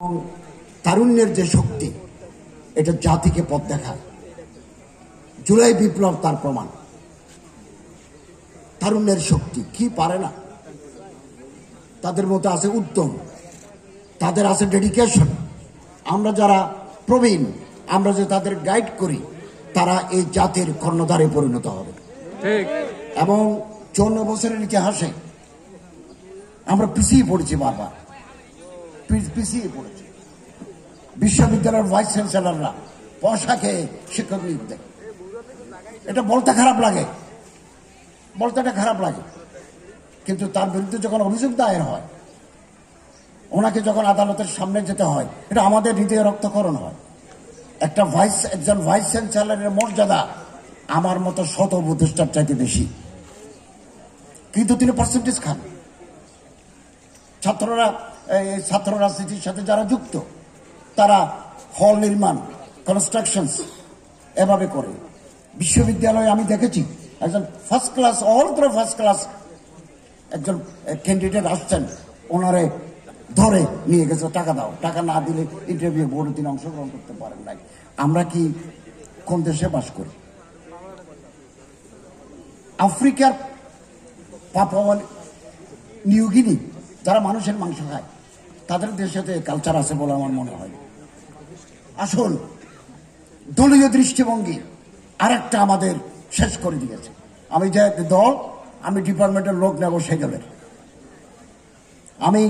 এবং তারুণ্যের যে শক্তি, এটা জাতিকে পথ দেখায়। জুলাই বিপ্লব তার প্রমাণ। তারুণ্যের শক্তি কি পারে না, তাদের মধ্যে আছে উদ্যম, তাদের আছে ডেডিকেশন। আমরা যারা প্রবীণ, আমরা যে তাদের গাইড করি, তারা এই জাতির কর্ণধারে পরিণত হবে। এবং 54 বছরের ইতিহাসে আমরা পিছিয়ে পড়েছি, বারবার পিছিয়ে পড়েছি। বিশ্ববিদ্যালয়ের ভাইস চ্যান্সেলররা পয়সা খেয়ে শিক্ষক নিয়োগ দেয়। এটা বলতে খারাপ লাগে, বলতে এটা খারাপ লাগে, কিন্তু তার বিরুদ্ধে যখন অভিযোগ দায়ের হয়, ওনাকে যখন আদালতের সামনে যেতে হয়, এটা আমাদের হৃদয়ে রক্তক্ষরণ হয়। একজন ভাইস চ্যান্সেলরের মর্যাদা আমার মতো শত উপদেষ্টার চাইতে বেশি, কিন্তু তিনি পার্সেন্টেজ খান। ছাত্র রাজনীতির সাথে যারা যুক্ত, তারা হল নির্মাণ, কনস্ট্রাকশনস এভাবে করে। বিশ্ববিদ্যালয়ে আমি দেখেছি একজন ফার্স্ট ক্লাস, অলত্র ফার্স্ট ক্লাস একজন ক্যান্ডিডেট আসছেন, ওনারে ধরে নিয়ে গেছে, টাকা দাও, টাকা না দিলে ইন্টারভিউ বোর্ডে তিনি অংশগ্রহণ করতে পারেন নাই। আমরা কি কোন দেশে বাস করি? আফ্রিকার পাপুয়া নিউগিনি, যারা মানুষের মাংস খায়, তাদের দেশে কালচার আছে বলে আমার মনে হয়। আসল দলীয় দৃষ্টিভঙ্গি আরেকটা আমাদের শেষ করে দিয়েছে। আমি যে দল, আমি ডিপার্টমেন্টের লোক নেব সে দলের, আমি